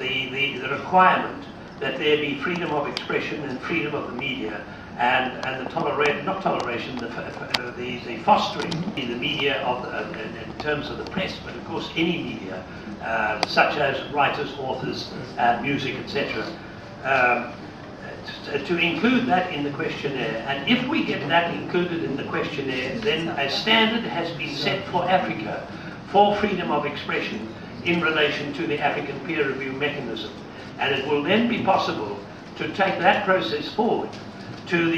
the requirement that there be freedom of expression and freedom of the media, and the fostering in the media in terms of the press, but of course any media, such as writers, authors, music, etc. To include that in the questionnaire, and if we get that included in the questionnaire, then a standard has been set for Africa for freedom of expression in relation to the African peer review mechanism, and it will then be possible to take that process forward to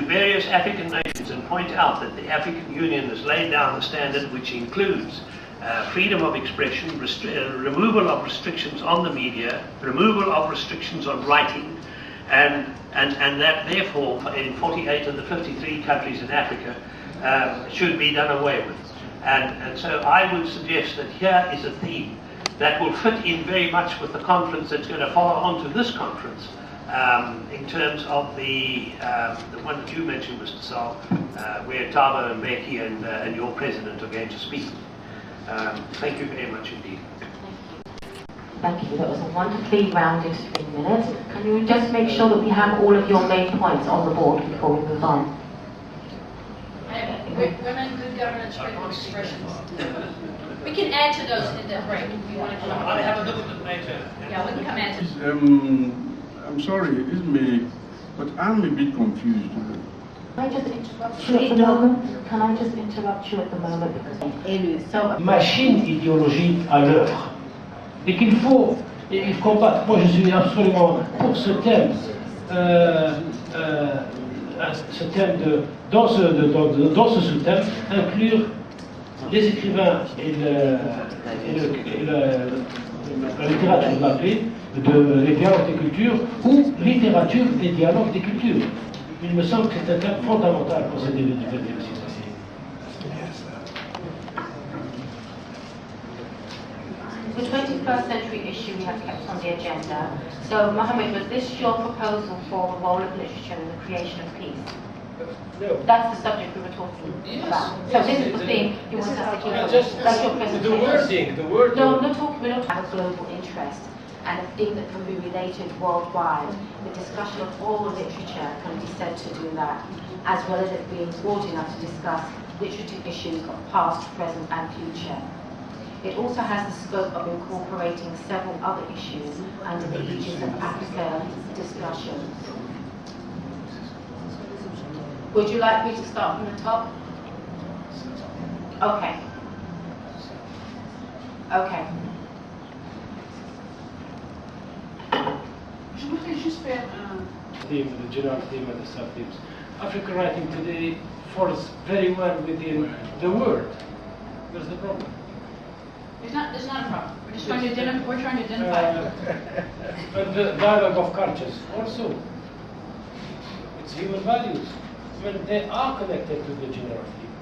various African nations and point out that the African Union has laid down a standard which includes freedom of expression, removal of restrictions on the media, removal of restrictions on writing, and that therefore in 48 of the 53 countries in Africa should be done away with. And so I would suggest that here is a theme that will fit in very much with the conference that's going to follow on to this conference, in terms of the one that you mentioned, Mr. Saul, where Thabo and Becky and your president are going to speak. Thank you very much indeed. Thank you. That was a wonderfully rounded 3 minutes. Can you just make sure that we have all of your main points on the board before we move on? Women, good governance, freedom of expression. We can add to those in the break if you want to come. I'll have a look at them later. Yeah, we can come add to them. I'm sorry, it's me, but I'm a bit confused. Can I just interrupt you at the moment? Can I just interrupt you at the moment? So, machine idéologique à l'œuvre. Et qu'il faut combattre. Moi, je suis absolument pour ce thème. Dans ce sous-thème, inclure les écrivains et la littérature de la paix, les dialogues des cultures, ou littérature des dialogues des cultures. Il me semble que c'est un thème fondamental pour ce début du XXe siècle. the 21st century issue we have kept on the agenda. So, Mohammed, was this your proposal for the role of literature in the creation of peace? No. That's the subject we were talking about. So this is the thing you want us to give us. Just That's your presentation. the wording. No, we're not have a global interest and a thing that can be related worldwide. The discussion of all literature can be said to do that, as well as it being broad enough to discuss literature issues of past, present and future. It also has the scope of incorporating several other issues under the aegis of Africa discussions. Would you like me to start from the top? Okay. Okay. Je voudrais juste faire Theme, the general theme and the sub-themes. African writing today falls very well within the word. There's the problem. There's not a problem. We're just trying to identify. And the dialogue of cultures also. It's human values. When they are connected to the general theme.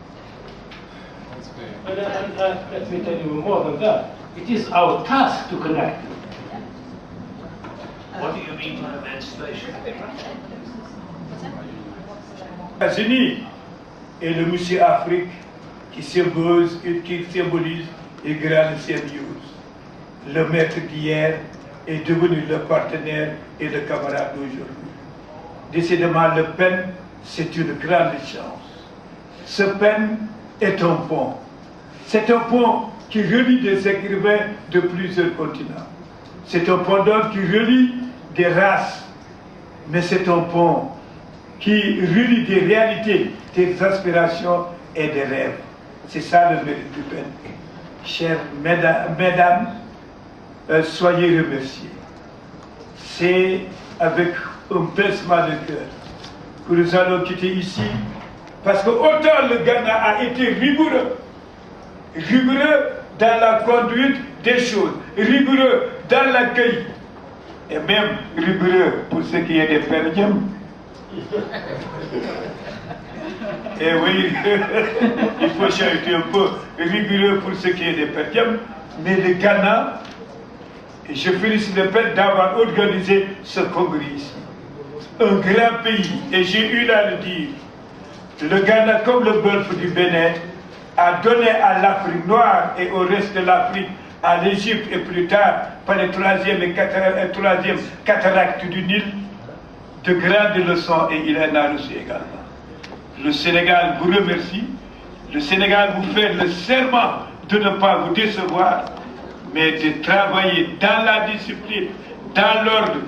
That's fair. And let me tell you more than that. It is our task to connect them. What do you mean by emancipation? Les États-Unis et le monsieur Afrique qui symbolise une grande symbiose. Le maître d'hier est devenu le partenaire et le camarade d'aujourd'hui. Décidément, Le Pen, c'est une grande chance. Ce Pen est un pont. C'est un pont qui relie des écrivains de plusieurs continents. C'est un pont d'homme qui relie des races, mais c'est un pont qui relie des réalités, des aspirations et des rêves. C'est ça le mérite du Pen. Chères mesdames, soyez remerciées. C'est avec un pincement de cœur que nous allons quitter ici, parce que autant le Ghana a été rigoureux dans la conduite des choses, rigoureux dans l'accueil, et même rigoureux pour ce qui est des perdièmes. Et oui, il faut chariter un peu, rigoureux pour ce qui est des perdièmes, mais le Ghana, et je félicite le peuple d'avoir organisé ce congrès ici. Un grand pays, et j'ai eu à le dire, le Ghana comme le golfe du Bénin a donné à l'Afrique noire et au reste de l'Afrique, à l'Égypte et plus tard par les troisième cataracte du Nil, de grandes leçons et il en a reçu également. Le Sénégal vous remercie. Le Sénégal vous fait le serment de ne pas vous décevoir, mais de travailler dans la discipline, dans l'ordre,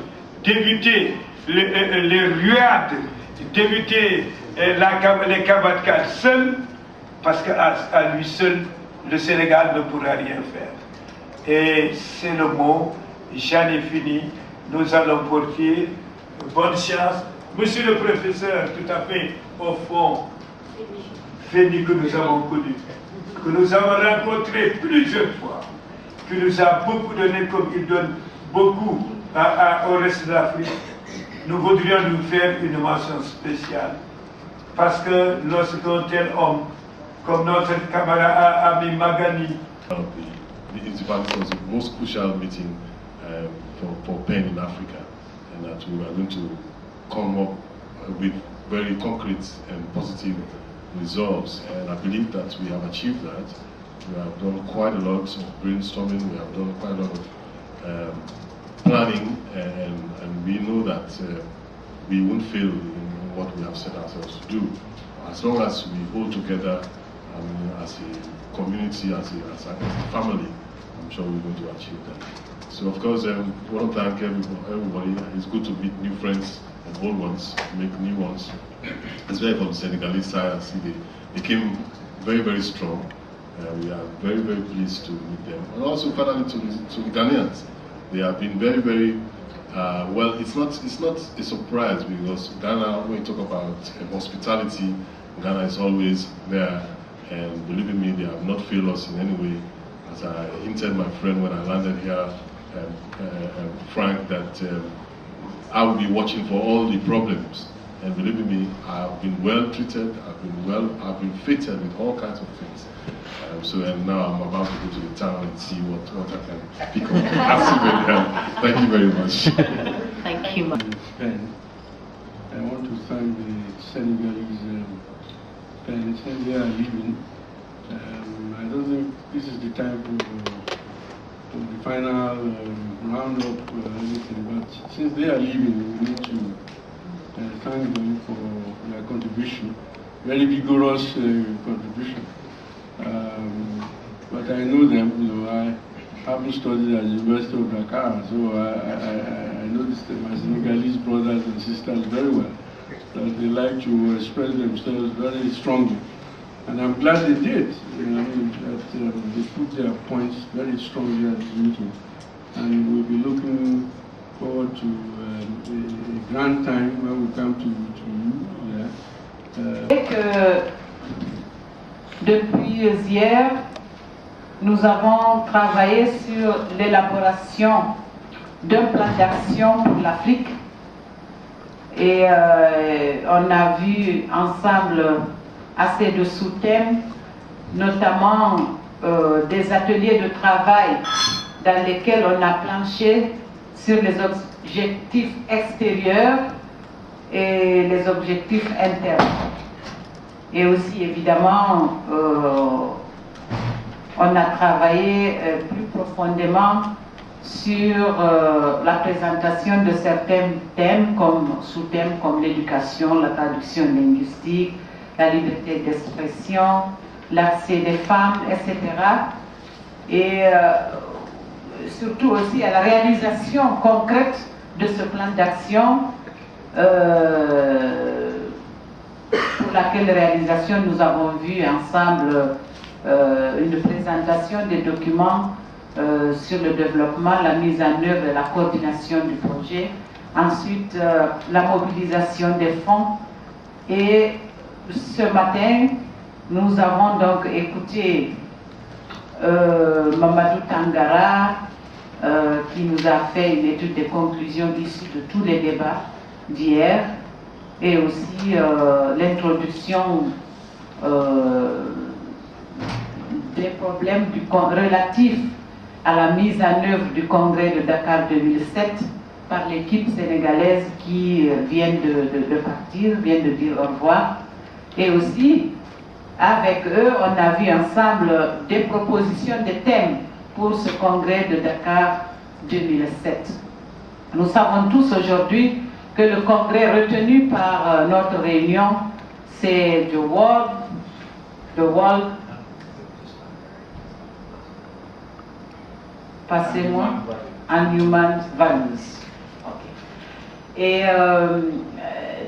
d'éviter les ruades, d'éviter les cavalcades seuls, parce qu'à lui seul, le Sénégal ne pourra rien faire. Et c'est le mot, j'en ai fini, nous allons porter bonne chance. Monsieur le professeur, tout à fait au fond, Féni que nous avons connu, que nous avons rencontré plusieurs fois, qui nous a beaucoup donné comme il donne beaucoup au reste de l'Afrique, nous voudrions nous faire une mention spéciale. Parce que lorsqu'un tel homme, comme notre camarade Ami Magani, the Intifada was the most crucial meeting for PEN in Africa, and that we are going to come up with very concrete and positive results, and I believe that we have achieved that. We have done quite a lot of brainstorming, we have done quite a lot of planning, and we know that we won't fail in what we have set ourselves to do. As long as we hold together as a community, as a family, I'm sure we're going to achieve that. So of course, I want to thank everybody. It's good to meet new friends and old ones, make new ones. Especially from the Senegalese side, I see they came very, very strong. We are very, very pleased to meet them. And also finally to the Ghanaians. They have been very, very, well, it's not a surprise because Ghana, when you talk about hospitality, Ghana is always there. And believe me, they have not failed us in any way. As I hinted my friend when I landed here, Frank, that I will be watching for all the problems. And believe me, I've been well treated, I've been fitted with all kinds of things. And now I'm about to go to the town and see what I can pick up. Thank you very much. Thank you. I want to thank the Senegalese parents, and they are leaving. I don't think this is the time for the final roundup or anything, but since they are leaving, we need to thank them for their contribution, very vigorous contribution. But I know them, I haven't studied at the University of Dakar, so I know my Senegalese brothers and sisters very well. That they like to express themselves very strongly. And I'm glad they did, that they put their points very strongly at the meeting. And we'll be looking forward to a grand time when we come to you. Depuis hier, nous avons travaillé sur l'élaboration d'un plan d'action pour l'Afrique et on a vu ensemble assez de sous-thèmes, notamment des ateliers de travail dans lesquels on a planché sur les objectifs extérieurs et les objectifs internes. Et aussi, évidemment, on a travaillé plus profondément sur la présentation de certains thèmes, comme sous-thèmes comme l'éducation, la traduction linguistique, la liberté d'expression, l'accès des femmes, etc. Et surtout aussi à la réalisation concrète de ce plan d'action, pour laquelle réalisation nous avons vu ensemble une présentation des documents sur le développement, la mise en œuvre et la coordination du projet. Ensuite, la mobilisation des fonds. Et ce matin, nous avons donc écouté Mamadou Tangara qui nous a fait une étude des conclusions issues de tous les débats d'hier et aussi l'introduction des problèmes relatifs à la mise en œuvre du congrès de Dakar 2007 par l'équipe sénégalaise qui vient de partir, vient de dire au revoir. Et aussi, avec eux, on a vu ensemble des propositions de thèmes pour ce congrès de Dakar 2007. Nous savons tous aujourd'hui que le congrès retenu par notre réunion, c'est the World, passez-moi, and Human Values. Okay. Et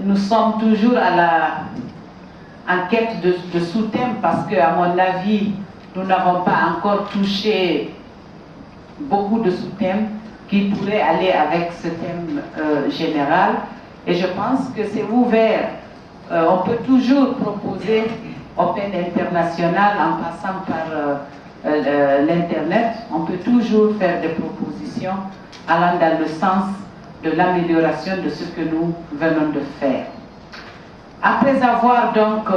nous sommes toujours en quête de sous-thèmes parce que, à mon avis, nous n'avons pas encore touché beaucoup de sous-thèmes qui pourraient aller avec ce thème général. Et je pense que c'est ouvert. On peut toujours proposer Open International en passant par l'Internet. On peut toujours faire des propositions allant dans le sens de l'amélioration de ce que nous venons de faire. Après avoir donc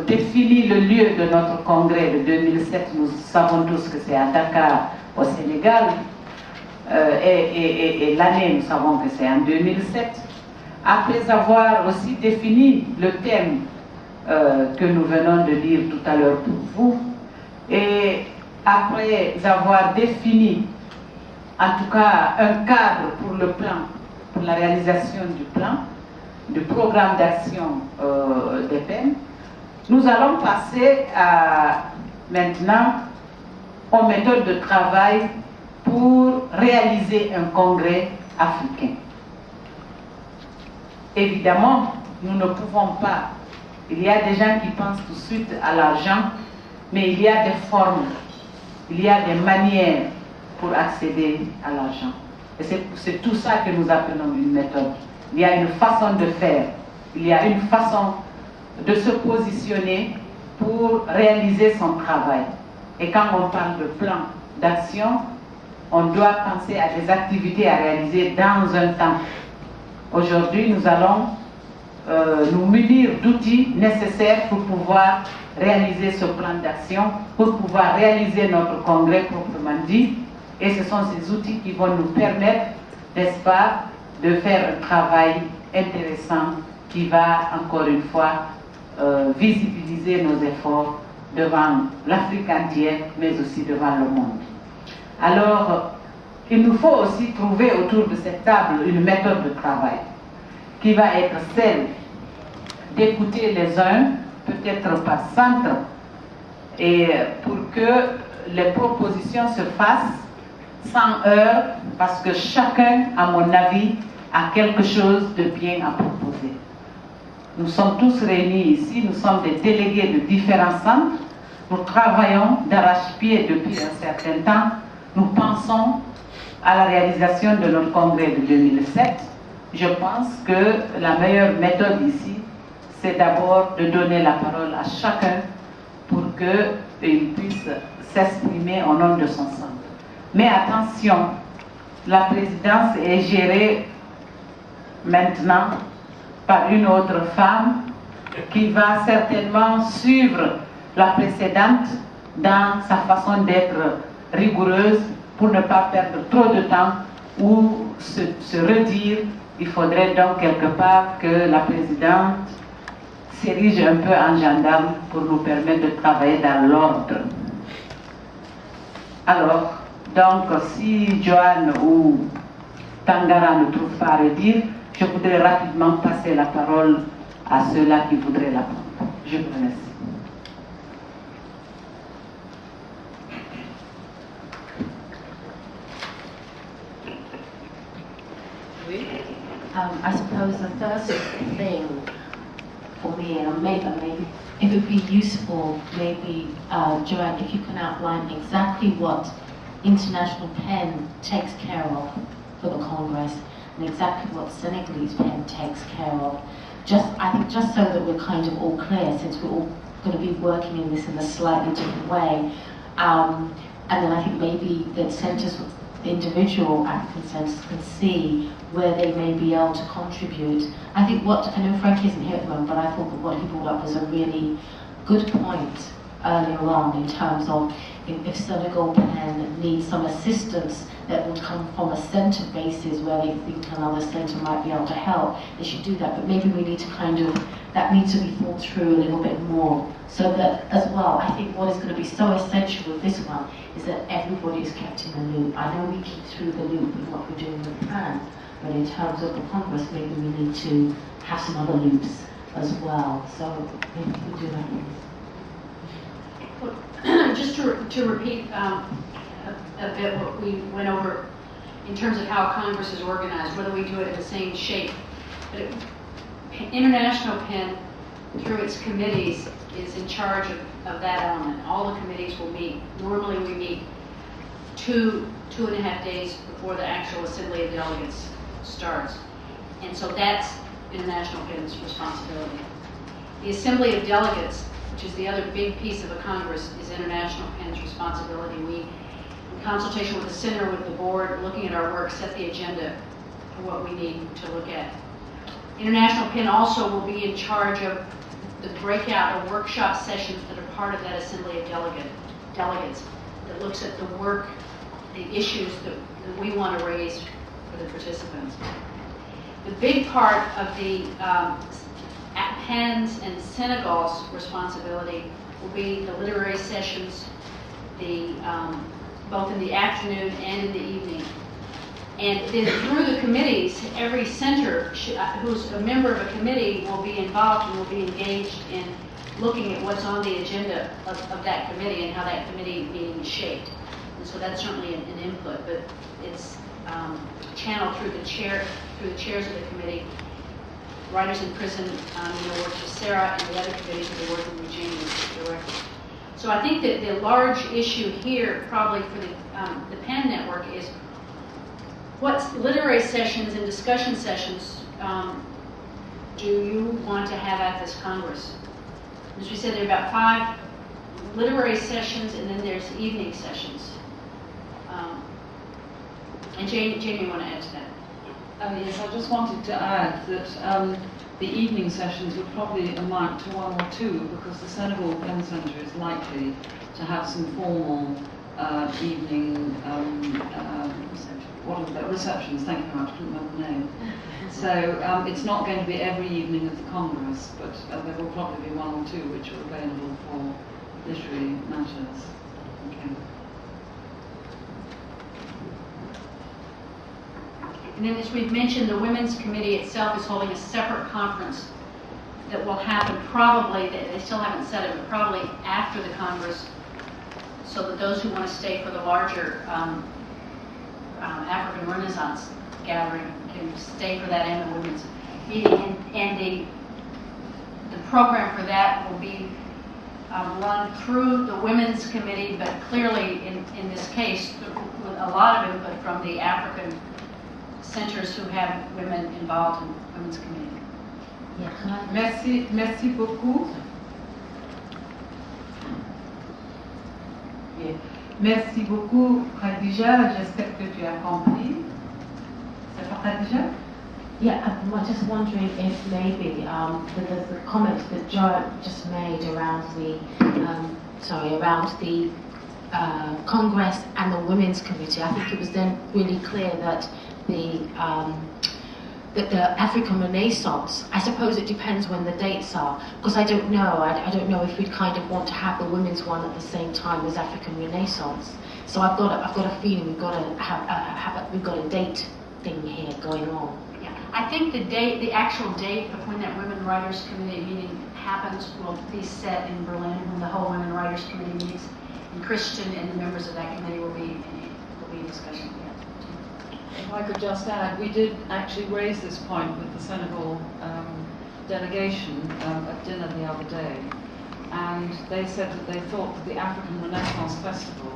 défini le lieu de notre congrès de 2007, nous savons tous que c'est à Dakar, au Sénégal, et l'année, nous savons que c'est en 2007. Après avoir aussi défini le thème que nous venons de lire tout à l'heure pour vous, et après avoir défini, en tout cas, un cadre pour le plan, pour la réalisation du plan, du programme d'action des peines, nous allons passer maintenant aux méthodes de travail pour réaliser un congrès africain. Évidemment, nous ne pouvons pas, il y a des gens qui pensent tout de suite à l'argent, mais il y a des formes, il y a des manières pour accéder à l'argent. Et c'est tout ça que nous appelons une méthode. Il y a une façon de faire, il y a une façon de se positionner pour réaliser son travail. Et quand on parle de plan d'action, on doit penser à des activités à réaliser dans un temps. Aujourd'hui, nous allons nous munir d'outils nécessaires pour pouvoir réaliser ce plan d'action, pour pouvoir réaliser notre congrès proprement dit. Et ce sont ces outils qui vont nous permettre, n'est-ce pas, de faire un travail intéressant qui va, encore une fois, visibiliser nos efforts devant l'Afrique entière, mais aussi devant le monde. Alors, il nous faut aussi trouver autour de cette table une méthode de travail qui va être celle d'écouter les uns, peut-être par centre, et pour que les propositions se fassent sans heurts, parce que chacun, à mon avis, a quelque chose de bien à proposer. Nous sommes tous réunis ici, nous sommes des délégués de différents centres, nous travaillons d'arrache-pied depuis un certain temps, nous pensons à la réalisation de notre congrès de 2007. Je pense que la meilleure méthode ici, c'est d'abord de donner la parole à chacun pour qu'il puisse s'exprimer au nom de son centre. Mais attention, la présidence est gérée maintenant par une autre femme qui va certainement suivre la précédente dans sa façon d'être rigoureuse pour ne pas perdre trop de temps ou se redire. Il faudrait donc quelque part que la présidente s'érige un peu en gendarme pour nous permettre de travailler dans l'ordre. Alors, donc, si Joanne ou Tangara ne trouvent pas à redire, je voudrais rapidement passer la parole à ceux-là qui voudraient la prendre. Je vous remercie. I suppose the first thing for me, and maybe it would be useful, maybe, Joanne, if you can outline exactly what International PEN takes care of for the Congress and exactly what Senegalese PEN takes care of. I think just so that we're kind of all clear, since we're all going to be working in this in a slightly different way. And then I think maybe that centres, individual African centres can see where they may be able to contribute. I think I know Frank isn't here at the moment, but I thought that what he brought up was a really good point earlier on in terms of if Senegal needs some assistance that would come from a centre basis where they think another centre might be able to help, they should do that. But maybe we need to that needs to be thought through a little bit more. So that as well, I think what is going to be so essential with this one is that everybody is kept in the loop. I know we keep through the loop with what we're doing with the plan, but in terms of the Congress, maybe we need to have some other loops as well. So maybe we do that. Just to repeat a bit what we went over in terms of how Congress is organized, whether we do it in the same shape. But International PEN, through its committees, is in charge of that element. All the committees will meet. Normally we meet 2.5 days before the actual Assembly of Delegates starts. And so that's International PEN's responsibility. The Assembly of Delegates, which is the other big piece of a Congress, is International PEN's responsibility. We, in consultation with the Center, with the board, looking at our work, set the agenda for what we need to look at. International PEN also will be in charge of the breakout or workshop sessions that are part of that Assembly of Delegates that looks at the work, the issues that we want to raise for the participants. The big part of the PEN's and Senegal's responsibility will be the literary sessions, both in the afternoon and in the evening. And then through the committees, every center who's a member of a committee will be involved and will be engaged in looking at what's on the agenda of that committee and how that committee meeting is shaped. And so that's certainly an input, but it's channeled through the chairs of the committee. Writers in Prison, work with Sarah, and the other committees that are working with Jamie directly. So I think that the large issue here, probably for the PEN network, is what literary sessions and discussion sessions do you want to have at this Congress? As we said, there are about 5 literary sessions, and then there's evening sessions. And Jamie, you want to add to that? Yes, I just wanted to add that the evening sessions would probably amount to 1 or 2, because the Senegal PEN Centre is likely to have some formal evening receptions. Thank you very much. I couldn't remember the name. So it's not going to be every evening of the Congress, but there will probably be 1 or 2 which are available for literary matters. Okay. And then, as we've mentioned, the Women's Committee itself is holding a separate conference that will happen probably, they still haven't said it, but probably after the Congress, so that those who want to stay for the larger African Renaissance gathering can stay for that and the women's meeting. And the program for that will be run through the Women's Committee, but clearly in this case, with a lot of input from the African centers who have women involved in the Women's Committee. Merci beaucoup. Yeah. Merci beaucoup, Khadija. J'espère que tu as compris. C'est pas Khadija? Yeah, I'm just wondering if maybe the comment that Joe just made around the Congress and the Women's Committee, I think it was then really clear that the African Renaissance, I suppose it depends when the dates are, because I don't know. I don't know if we'd kind of want to have the women's one at the same time as African Renaissance. So I've got a feeling we've got a date thing here going on. Yeah, I think the actual date of when that Women Writers Committee meeting happens will be set in Berlin when the whole Women Writers Committee meets, and Christian and the members of that committee will be in discussion. If I could just add, we did actually raise this point with the Senegal delegation at dinner the other day, and they said that they thought that the African Renaissance Festival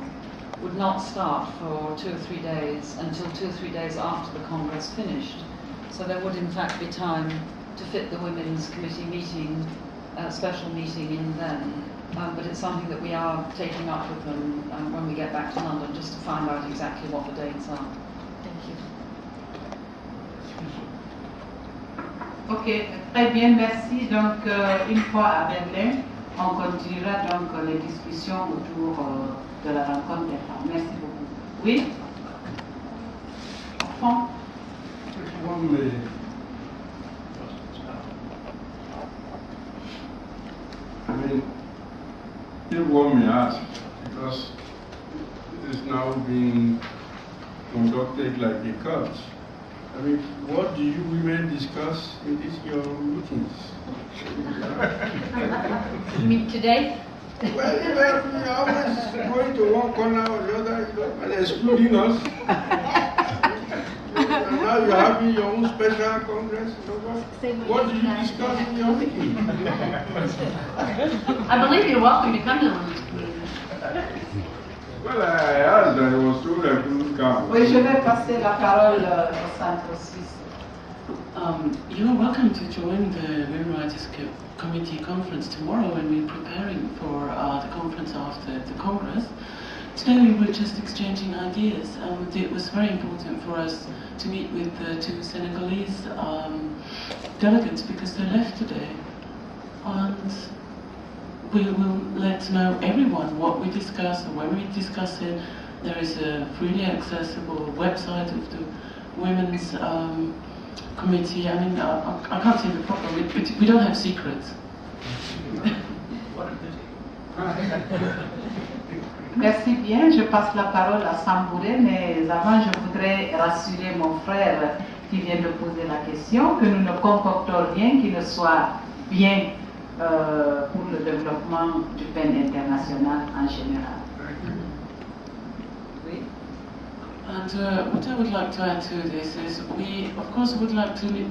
would not start for 2 or 3 days until 2 or 3 days after the Congress finished. So there would in fact be time to fit the Women's Committee meeting, special meeting in then. But it's something that we are taking up with them when we get back to London, just to find out exactly what the dates are. Ok, très bien, merci. Donc, une fois à Berlin, on continuera donc les discussions autour de la rencontre des femmes. Merci beaucoup. Oui? Au fond? If one may ask, because it is now being conducted like a cult. I mean, what do you women discuss in these your meetings? You mean today? Well, you're always going to one corner or the other and excluding us. And now you're having your own special congress. What do you discuss in your meeting? I believe you're welcome to come to one of these meetings. Well, I asked and it was told I couldn't come. Oui, je vais passer la parole au Centre Suisse. You're welcome to join the Women Rights Committee conference tomorrow, and we're preparing for the conference after the Congress. Today we were just exchanging ideas. It was very important for us to meet with the two Senegalese delegates because they left today. And we will let know everyone what we discuss and when we discuss it. There is a freely accessible website of the Women's Committee. I mean, I can't say the problem. We don't have secrets. Merci bien, je passe la parole à Sambouré, mais avant je voudrais rassurer mon frère qui vient de poser la question que nous ne concoctons rien qui ne soit bien pour le développement du PEN international en général. Oui. And what I would like to add to this is we, of course, would like to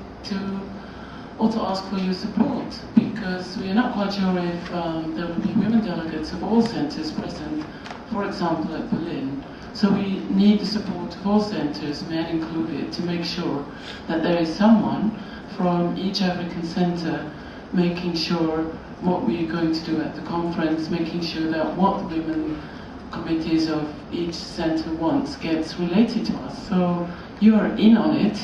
also ask for your support because we are not quite sure if there will be women delegates of all centres present, for example, at Berlin. So we need the support of all centres, men included, to make sure that there is someone from each African centre making sure what we are going to do at the conference, making sure that what the women committees of each centre wants gets related to us. So you are in on it.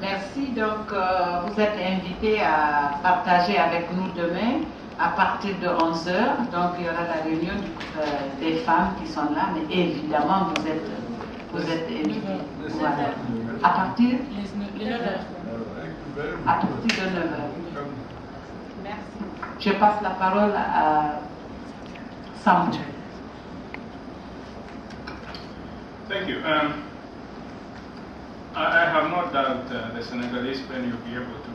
Merci. Donc, vous êtes invités à partager avec nous demain à partir de 11h. Donc, il y aura la réunion des femmes qui sont là, mais évidemment, vous êtes invités. Voilà. À partir de 9h. Merci. Je passe la parole à Sam. Thank you. I have no doubt the Senegalese PEN will be able to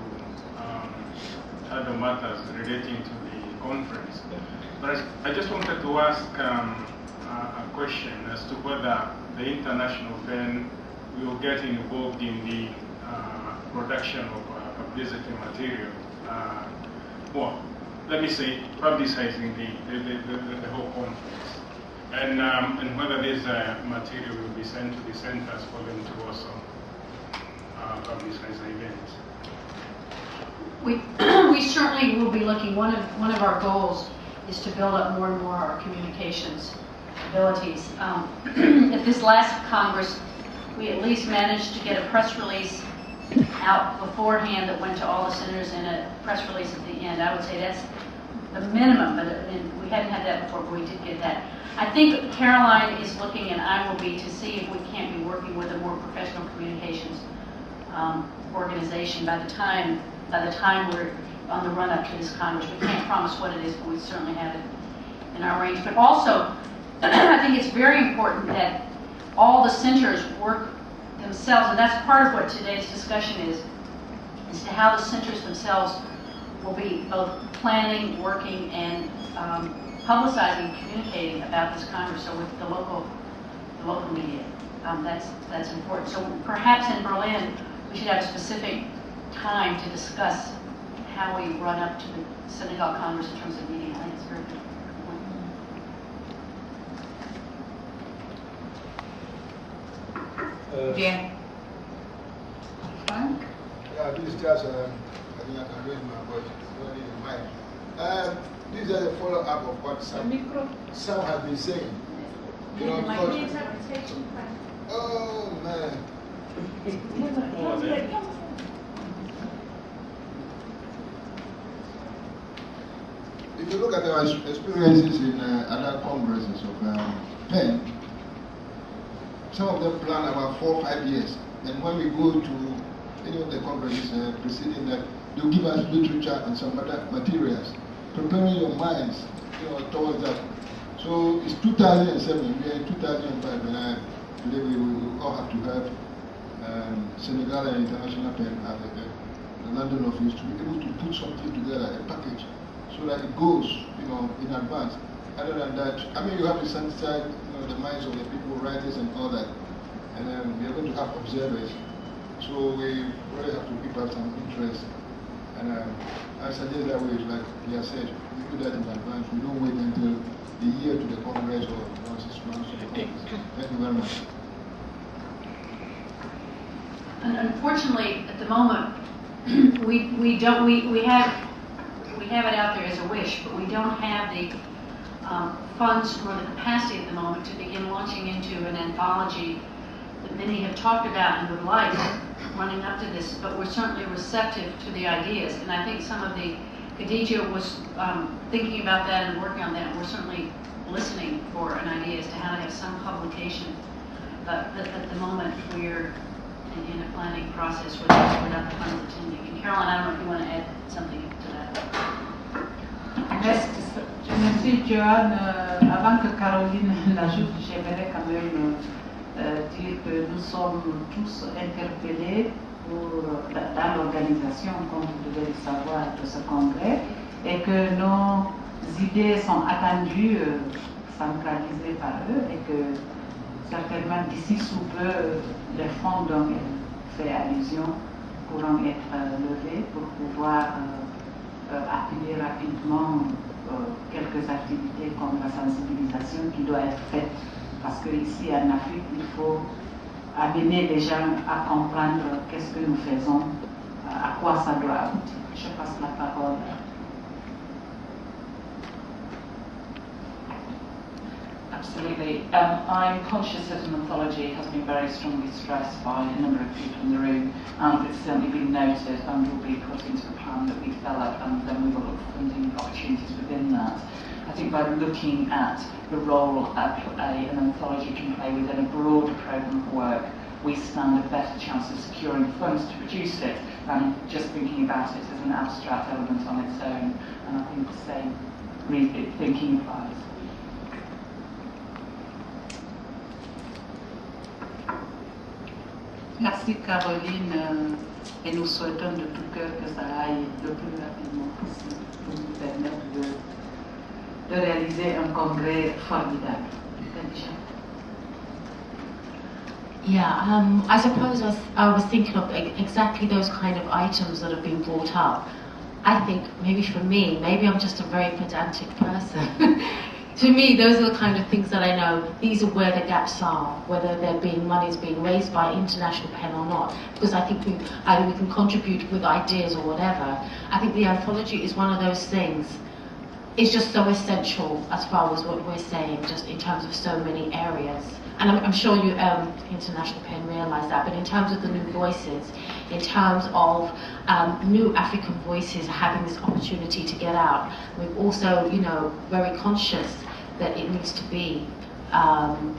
handle matters relating to the conference. But I just wanted to ask a question as to whether the international PEN will get involved in the production of publicity material. Well, let me say, publicizing the whole conference. And whether this material will be sent to the centers for them to also publicize the events. We certainly will be looking, one of our goals is to build up more and more our communications abilities. At this last Congress, we at least managed to get a press release out beforehand that went to all the centers and a press release at the end. I would say that's the minimum, but we hadn't had that before, but we did get that. I think Caroline is looking, and I will be, to see if we can't be working with a more professional communications organization by the time we're on the run-up to this Congress. We can't promise what it is, but we certainly have it in our range. But also, I think it's very important that all the centers work themselves, and that's part of what today's discussion is to how the centers themselves will be both planning, working, and publicizing, communicating about this Congress, so with the local media. That's important. So perhaps in Berlin, we should have a specific time to discuss how we run up to the Senegal Congress in terms of media. I think it's very good. Bien. Frank? Yeah, this is just, I think I can raise my voice. Don't need a mic. This is a follow-up of what some have been saying. You know, because, oh man. you look at our experiences in other congresses of PEN, some of them plan about 4 or 5 years. And when we go to any of the congresses preceding that, they'll give us literature and some other materials, preparing your minds, towards that. So it's 2007, we are in 2005, and I believe we will all have to have Senegal and International PEN at the London office to be able to put something together, a package, so that it goes, in advance. Other than that, I mean, you have to sensitize, the minds of the people, writers and all that, and we are going to have observers. So we really have to keep up some interest. And I suggest that way, like he has said, we do that in advance. We don't wait until the year to the Congress or 6 months to the Congress. Thank you very much. And unfortunately, at the moment, we have it out there as a wish, but we don't have the funds nor the capacity at the moment to begin launching into an anthology that many have talked about and would like running up to this, but we're certainly receptive to the ideas. And I think some of the, Khadija was thinking about that and working on that, and we're certainly listening for an idea as to how to have some publication. But at the moment, we're in a planning process without the funds attending. And Caroline, I don't know if you want to add something to that. Merci Joanne. Avant que Caroline n'ajoute, j'aimerais quand même dire que nous sommes tous interpellés dans l'organisation, comme vous devez le savoir, de ce congrès, et que nos idées sont attendues, centralisées par eux, et que certainement d'ici sous peu, les fonds dont elle fait allusion pourront être levés pour pouvoir appuyer rapidement quelques activités comme la sensibilisation qui doit être faite. Parce qu'ici en Afrique, il faut amener les gens à comprendre qu'est-ce que nous faisons, à quoi ça doit aboutir. Je passe la parole. Absolutely. I'm conscious that an anthology has been very strongly stressed by a number of people in the room, and it's certainly been noted and will be put into the plan that we develop, and then we will look for funding opportunities within that. I think by looking at the role an anthology can play within a broader programme of work, we stand a better chance of securing funds to produce it than just thinking about it as an abstract element on its own. And I think the same thinking applies. Merci Caroline, et nous souhaitons de tout cœur que ça aille le plus rapidement possible pour nous permettre de réaliser un congrès formidable. Yeah, I suppose I was thinking of exactly those kind of items that have been brought up. I think maybe for me, maybe I'm just a very pedantic person. To me, those are the kind of things that I know, these are where the gaps are, whether money is being raised by International PEN or not, because I think either we can contribute with ideas or whatever. I think the anthology is one of those things. It's just so essential as far as what we're saying, just in terms of so many areas. And I'm sure you, International PEN, realise that, but in terms of the new voices, in terms of new African voices having this opportunity to get out, we're also, very conscious that it needs to be,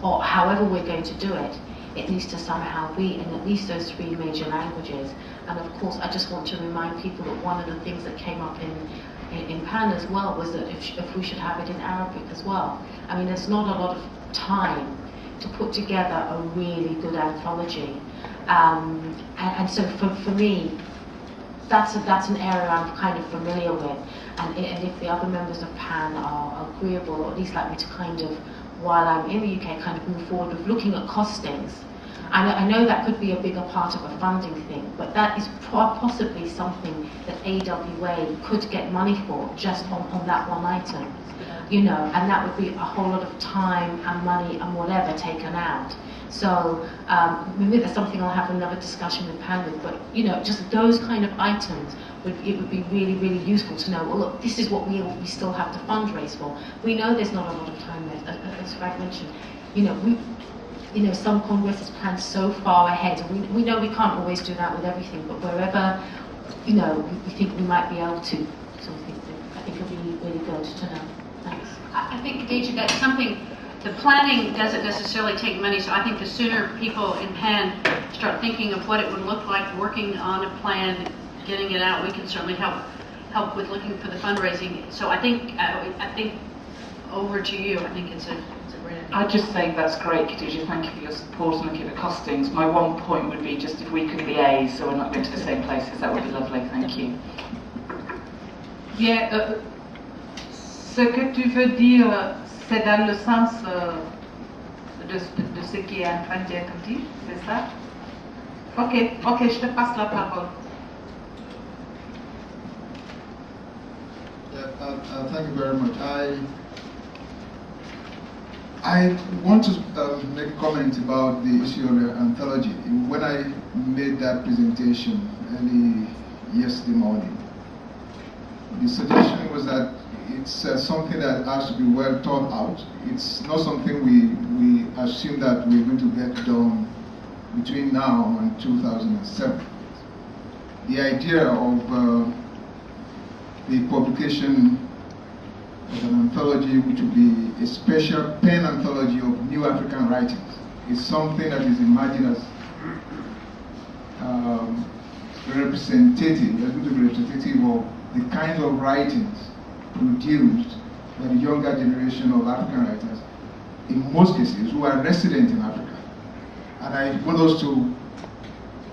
or however we're going to do it, it needs to somehow be in at least those 3 major languages. And of course, I just want to remind people that one of the things that came up in PAN as well was that if we should have it in Arabic as well. I mean, there's not a lot of time to put together a really good anthology. And so for me, that's an area I'm kind of familiar with. And if the other members of PAN are agreeable, or at least like me to kind of, while I'm in the UK, kind of move forward with looking at costings. I know that could be a bigger part of a funding thing, but that is possibly something that AWA could get money for, just on that one item. And that would be a whole lot of time and money and whatever taken out. So maybe that's something I'll have another discussion with PAN with, but just those kind of items, it would be really, really useful to know, well look, this is what we still have to fundraise for. We know there's not a lot of time left, as Frank mentioned. Some congresses plan so far ahead, and we know we can't always do that with everything, but wherever, we think we might be able to, so I think it'll be really good. wanted to know. Thanks. I think, Khadija, that's something, the planning doesn't necessarily take money, so I think the sooner people in Penn start thinking of what it would look like, working on a plan, getting it out, we can certainly help with looking for the fundraising. So I think over to you. I think it's a great idea. I'd just say that's great, Khadija. Thank you for your support and looking at the costings. My one point would be just if we could liaise so we're not going to the same places, that would be lovely. Thank you. Bien, ce que tu veux dire, c'est dans le sens de ce qui est en train d'être dit, c'est ça? Ok, je te passe la parole. Thank you very much. I want to make a comment about the issue of the anthology. When I made that presentation early yesterday morning, the suggestion was that it's something that has to be well thought out. It's not something we assume that we're going to get done between now and 2007. The idea of the publication of an anthology which will be a special pen anthology of new African writings is something that is imagined as representative of the kinds of writings produced by the younger generation of African writers, in most cases, who are resident in Africa. And I want us to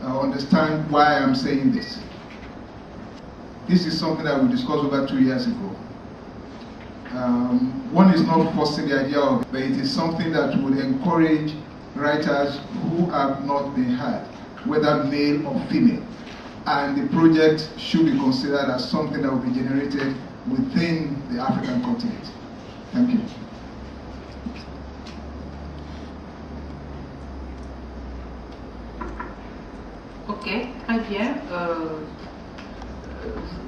understand why I'm saying this. This is something that we discussed over 2 years ago. One is not forcing the idea of it, but it is something that would encourage writers who have not been heard, whether male or female. And the project should be considered as something that will be generated within the African continent. Thank you. Ok, très bien.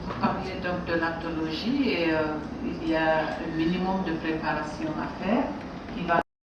Vous parliez donc de l'anthologie et il y a un minimum de préparation à faire.